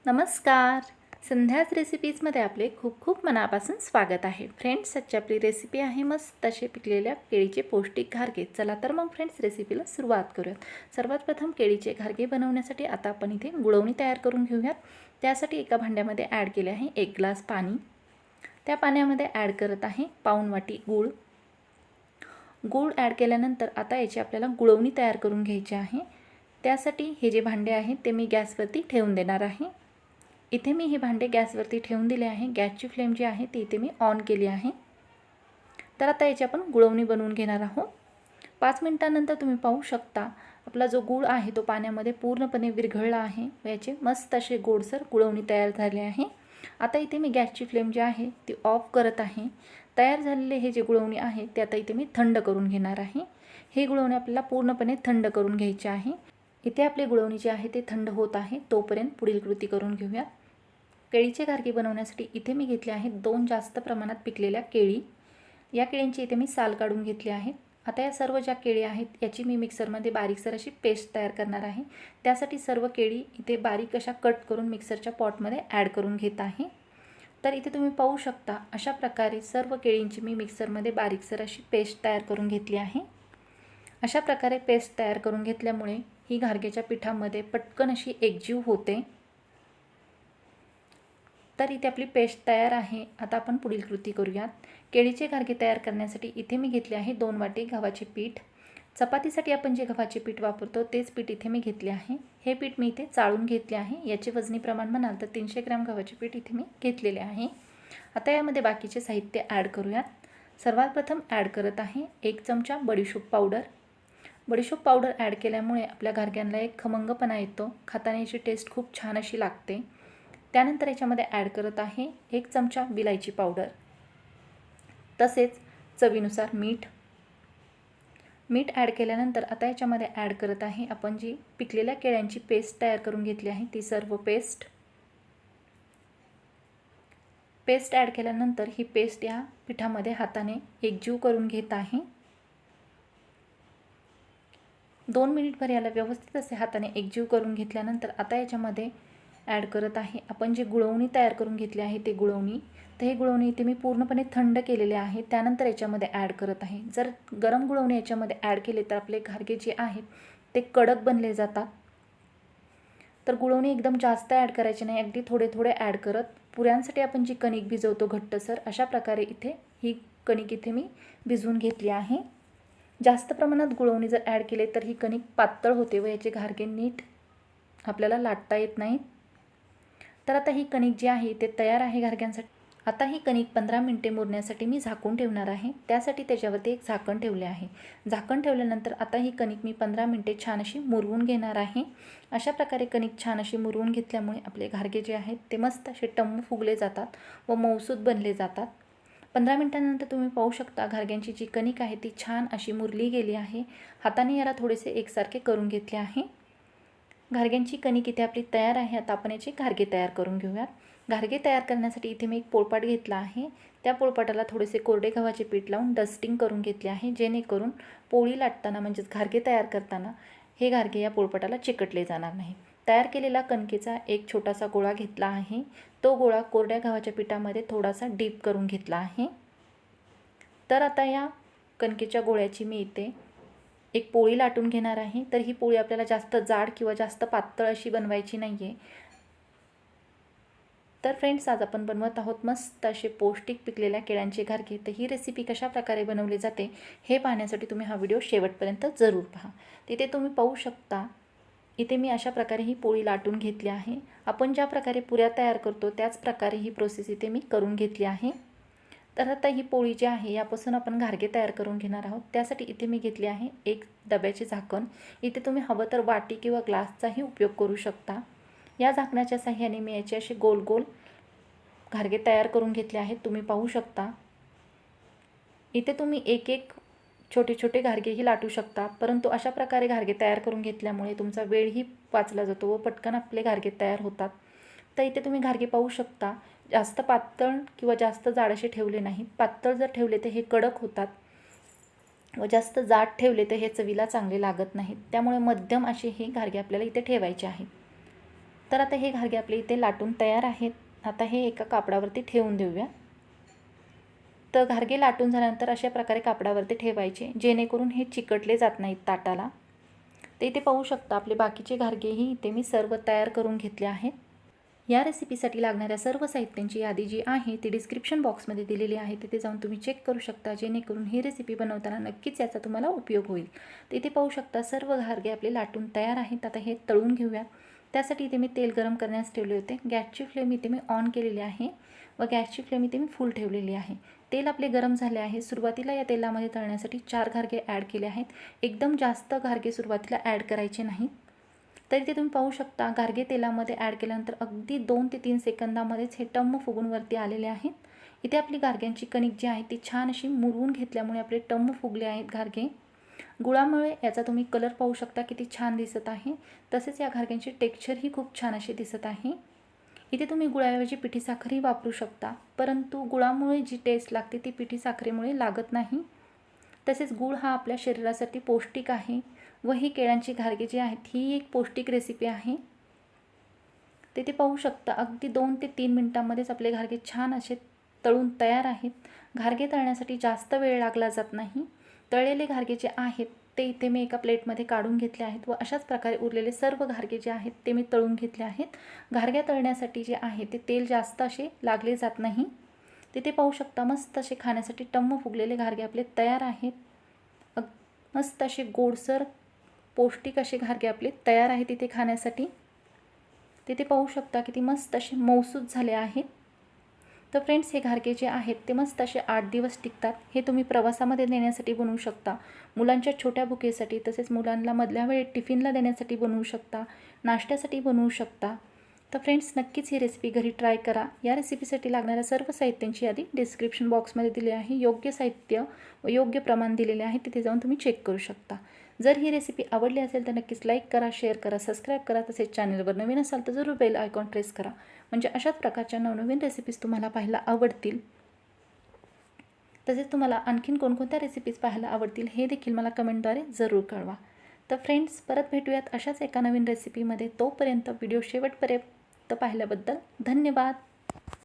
नमस्कार. संध्याच रेसिपीजमध्ये आपले खूप खूप मनापासून स्वागत आहे. फ्रेंड्स, आजची आपली रेसिपी आहे मस्त असे पिकलेल्या केळीचे पौष्टिक घारगे. चला तर मग फ्रेंड्स रेसिपीला सुरुवात करूयात. सर्वात प्रथम केळीचे घारगे बनवण्यासाठी आता आपण इथे गुळवणी तयार करून घेऊयात. त्यासाठी एका भांड्यामध्ये ॲड केले आहे 1 ग्लास पाणी. त्या पाण्यामध्ये ॲड करत आहे पाऊण वाटी गूळ. गूळ ॲड केल्यानंतर आता याची आपल्याला गुळवणी तयार करून घ्यायची आहे. त्यासाठी हे जे भांडे आहे ते मी गॅसवरती ठेवून देणार आहे. इथे मी हे भांडे गॅसवरती ठेवून दिले आहे. गॅसची फ्लेम जी आहे ती इथे मी ऑन केली आहे. तर आता याची आपण गुळवणी बनवून घेणार आहोत. 5 मिनिटांनंतर तुम्ही पाहू शकता आपला जो गूळ आहे तो पाण्यामध्ये पूर्णपणे विरघळला आहे व याचे मस्त असे गोडसर गुळवणी तयार झाले आहे. आता इथे मी गॅसची फ्लेम जी आहे ती ऑफ करत आहे. तयार झालेले हे जे गुळवणी आहे ते आता इथे मी थंड करून घेणार आहे. हे गुळवणी आपल्याला पूर्णपणे थंड करून घ्यायचे आहे. इथे आपले गुळवणी जे आहे ते थंड होत आहे, तोपर्यंत पुढील कृती करून घेऊया. केळीचे घारगे बनवण्यासाठी इथे मी घेतले आहेत 2 जास्त प्रमाणात पिकलेल्या केळी. या केळींची इथे मी साल काढून घेतली आहे. आता या सर्व ज्या केळी आहेत याची मी मिक्सरमध्ये बारीकसर अशी पेस्ट तयार करणार आहे. त्यासाठी सर्व केळी इथे बारीक अशा कट करून मिक्सरच्या पॉटमध्ये ॲड करून घेत आहे. तर इथे तुम्ही पाहू शकता अशा प्रकारे सर्व केळींची मी मिक्सरमध्ये बारीकसर अशी पेस्ट तयार करून घेतली आहे. अशा प्रकारे पेस्ट तयार करून घेतल्यामुळे ही घारगेच्या पिठामध्ये पटकन अशी एकजीव होते. तर इथे आपली पेस्ट तयार आहे. आता आपण पुढील कृती करूयात. केळीचे घारगे तयार करण्यासाठी इथे मी घेतले आहे 2 वाटी गव्हाचे पीठ. चपातीसाठी आपण जे गव्हाचे पीठ वापरतो तेच पीठ इथे मी घेतले आहे. हे पीठ मी इथे चाळून घेतले आहे. याचे वजनी प्रमाण म्हणाल तर 300 ग्रॅम गव्हाचे पीठ इथे मी घेतलेले आहे. आता यामध्ये बाकीचे साहित्य ॲड करूयात. सर्वात प्रथम ॲड करत आहे 1 चमचा बडीशोप पावडर. बडीशोप पावडर ॲड केल्यामुळे आपल्या घारग्यांना एक खमंगपणा येतो. खाताना याची टेस्ट खूप छान अशी लागते. त्यानंतर याच्यामध्ये ॲड करत आहे 1 चमचा विलायची पावडर. तसेच चवीनुसार मीठ. मीठ ॲड केल्यानंतर आता याच्यामध्ये ॲड करत आहे आपण जी पिकलेल्या केळ्यांची पेस्ट तयार करून घेतली आहे ती सर्व पेस्ट ॲड केल्यानंतर ही पेस्ट या पिठामध्ये हाताने एकजीव करून घेत आहे. 2 मिनिटभर याला व्यवस्थित असे हाताने एकजीव करून घेतल्यानंतर आता याच्यामध्ये ॲड करत आहे आपण जे गुळवणी तयार करून घेतली आहे ते गुळवणी. तर हे गुळवणी इथे मी पूर्णपणे थंड केलेले आहे. त्यानंतर याच्यामध्ये ॲड करत आहे. जर गरम गुळवणी याच्यामध्ये ॲड केले तर आपले घारगे जे आहेत ते कडक बनले जातात. तर गुळवणी एकदम जास्त ॲड करायची नाही, अगदी थोडे थोडे ॲड करत पुऱ्यांसाठी आपण जी कणिक भिजवतो घट्टसर अशा प्रकारे इथे ही कणिक इथे मी भिजवून घेतली आहे. जास्त प्रमाणात गुळवणी जर ॲड केले तर ही कणिक पातळ होते व याचे घारगे नीट आपल्याला लाटता येत नाहीत. तर आता ही कणिक जी आहे ते तयार आहे घारग्यांसाठी. आता ही कणिक 15 मिनिटे मुरण्यासाठी मी झाकून ठेवणार आहे. त्यासाठी त्याच्यावरती एक झाकण ठेवले आहे. झाकण ठेवल्यानंतर आता ही कणिक मी 15 मिनिटे छान अशी मुरवून घेणार आहे. अशा प्रकारे कणिक छान अशी मुरवून घेतल्यामुळे आपले घारगे जे आहेत ते मस्त असे टम्म फुगले जातात व मऊसूत बनले जातात. 15 मिनिटांनंतर तुम्ही पाहू शकता घारग्यांची जी कणिक आहे ती छान अशी मुरली गेली आहे. हाताने याला थोडेसे एकसारखे करून घेतले आहे. घारग्यांची कणिक इथे आपली तयार आहे. आता आपण याचे घारगे तयार करून घेऊयात. घारगे तयार करण्यासाठी इथे मी एक पोळपाट घेतला आहे. त्या पोळपाटाला थोडेसे कोरडे गव्हाचे पीठ लावून डस्टिंग करून घेतले आहे, जेणेकरून पोळी लाटताना म्हणजेच घारगे तयार करताना हे घारगे या पोळपाटाला चिकटले जाणार नाही. तयार केलेला कणकेचा एक छोटासा गोळा घेतला आहे. तो गोळा कोरड्या गव्हाच्या पिठामध्ये थोडासा डीप करून घेतला आहे. तर आता या कणकेच्या गोळ्याची मी इथे एक पोळी लाटून घेणार आहे. तर ही पोळी आपल्याला जास्त जाड किंवा जास्त पातळ अशी बनवायची नाही आहे. तर फ्रेंड्स, आज आपण बनवत आहोत मस्त असे पौष्टिक पिकलेल्या केळ्यांचे घारगे. तर ही रेसिपी कशा प्रकारे बनवली जाते हे पाहण्यासाठी तुम्ही हा व्हिडिओ शेवटपर्यंत जरूर पहा. तिथे तुम्ही पाहू शकता इथे मी अशा प्रकारे ही पोळी लाटून घेतली आहे. आपण ज्या प्रकारे पुऱ्या तयार करतो त्याच प्रकारे ही प्रोसेस इथे मी करून घेतली आहे. तर आता ही पोळी जी आहे यापासून आपण घारगे तयार करून घेणार आहोत. त्यासाठी इथे मी घेतली आहे एक डब्याचे झाकण. इथे तुम्ही हवं तर वाटी किंवा ग्लासचाही उपयोग करू शकता. या झाकणाच्या साहाय्याने मी याचे असे गोल गोल घारगे तयार करून घेतले आहेत. तुम्ही पाहू शकता इथे तुम्ही एक एक छोटे छोटे घारगेही लाटू शकता, परंतु अशा प्रकारे घारगे तयार करून घेतल्यामुळे तुमचा वेळही वाचला जातो व पटकन आपले घारगे तयार होतात. तर इथे तुम्ही घारगे पाहू शकता जास्त पातळ किंवा जास्त जाड असे ठेवले नाहीत. पातळ जर ठेवले तर हे कडक होतात व जास्त जाड ठेवले तर हे चवीला चांगले लागत नाहीत. त्यामुळे मध्यम असे हे घारगे आपल्याला इथे ठेवायचे आहेत. तर आता हे घारगे आपले इथे लाटून तयार आहेत. आता हे एका कापडावरती ठेवून देऊया. तर घारगे लाटून झाल्यानंतर अशा प्रकारे कापडावरती ठेवायचे, जेणेकरून हे चिकटले जात नाहीत ताटाला. ते इथे पाहू शकता आपले बाकीचे घारगेही इथे मी सर्व तयार करून घेतले आहेत. या रेसिपीसाठी लागणाऱ्या सर्व साहित्यांची यादी जी आहे ती डिस्क्रिप्शन बॉक्समध्ये दिलेली आहे. तिथे जाऊन तुम्ही चेक करू शकता, जेणेकरून ही रेसिपी बनवताना नक्कीच याचा तुम्हाला उपयोग होईल. तिथे पाहू शकता सर्व घारगे आपले लाटून तयार आहेत. आता हे तळून घेऊया. त्यासाठी इथे मी तेल गरम करण्यास ठेवले होते. गॅसची फ्लेम इथे मी ऑन केलेली आहे व गॅसची फ्लेम इथे मी फुल ठेवलेली आहे. तेल आपले गरम झाले आहे. सुरुवातीला या तेलामध्ये तळण्यासाठी 4 घारगे ॲड केले आहेत. एकदम जास्त घारगे सुरुवातीला ॲड करायचे नाहीत. तर इथे तुम्ही पाहू शकता घारगे तेलामध्ये ॲड केल्यानंतर अगदी 2 ते 3 सेकंदामध्येच हे टम्म फुगून वरती आलेले आहेत. इथे आपली घारग्यांची कणिक जी आहे ती छान अशी मुरवून घेतल्यामुळे आपले टम्म फुगले आहेत घारगे. गुळामुळे याचा तुम्ही कलर पाहू शकता किती छान दिसत आहे. तसेच या घारग्यांची टेक्स्चरही खूप छान अशी दिसत आहे. इथे तुम्ही गुळाऐवजी पिठी साखरही वापरू शकता, परंतु गुळामुळे जी टेस्ट लागते ती पिठी साखरेमुळे लागत नाही. तसेच गूळ हा आपल्या शरीरासाठी पौष्टिक आहे व ही केळ्यांची घारगे जी आहेत ही एक पौष्टिक रेसिपी आहे. तिथे पाहू शकता अगदी 2 ते 3 मिनिटांमध्येच आपले घारगे छान असे तळून तयार आहेत. घारगे तळण्यासाठी जास्त वेळ लागला जात नाही. तळलेले घारगे जे आहेत ते इथे मी एका प्लेटमध्ये काढून घेतले आहेत व अशाच प्रकारे उरलेले सर्व घारगे जे आहेत ते मी तळून घेतले आहेत. घारग्या तळण्यासाठी जे आहे ते तेल जास्त असे लागले जात नाही. तिथे पाहू शकता मस्त असे खाण्यासाठी टम्म फुगलेले घारगे आपले तयार आहेत. मस्त असे गोडसर पौष्टिक असे घारगे आपले तयार आहेत इथे खाण्यासाठी. तिथे पाहू शकता किती मस्त असे मऊसूत झाले आहेत. तर फ्रेंड्स हे घारगे जे आहेत ते मस्त असे 8 दिवस टिकतात. हे तुम्ही प्रवासामध्ये नेण्यासाठी बनवू शकता, मुलांच्या छोट्या बुकेसाठी, तसेच मुलांना मधल्या वेळेत टिफिनला देण्यासाठी बनवू शकता, नाश्त्यासाठी बनवू शकता. तर फ्रेंड्स नक्कीच ही रेसिपी घरी ट्राय करा. या रेसिपीसाठी लागणाऱ्या सर्व साहित्यांची यादी डिस्क्रिप्शन बॉक्समध्ये दिली आहे. योग्य साहित्य व योग्य प्रमाण दिलेले आहे, तिथे जाऊन तुम्ही चेक करू शकता. जर ही रेसिपी आवडली असेल तर नक्कीच लाईक करा, शेअर करा, सबस्क्राईब करा. तसेच चॅनलवर नवीन असाल तर जरूर बेल आयकॉन प्रेस करा, म्हणजे अशाच प्रकारच्या नवनवीन रेसिपीज तुम्हाला पाहायला आवडतील. तसेच तुम्हाला आणखीन कोणकोणत्या रेसिपीज पाहायला आवडतील हे देखील मला कमेंटद्वारे जरूर कळवा. तर फ्रेंड्स परत भेटूयात अशाच एका नवीन रेसिपीमध्ये. तोपर्यंत व्हिडिओ शेवटपर्यंत पाहिल्याबद्दल धन्यवाद.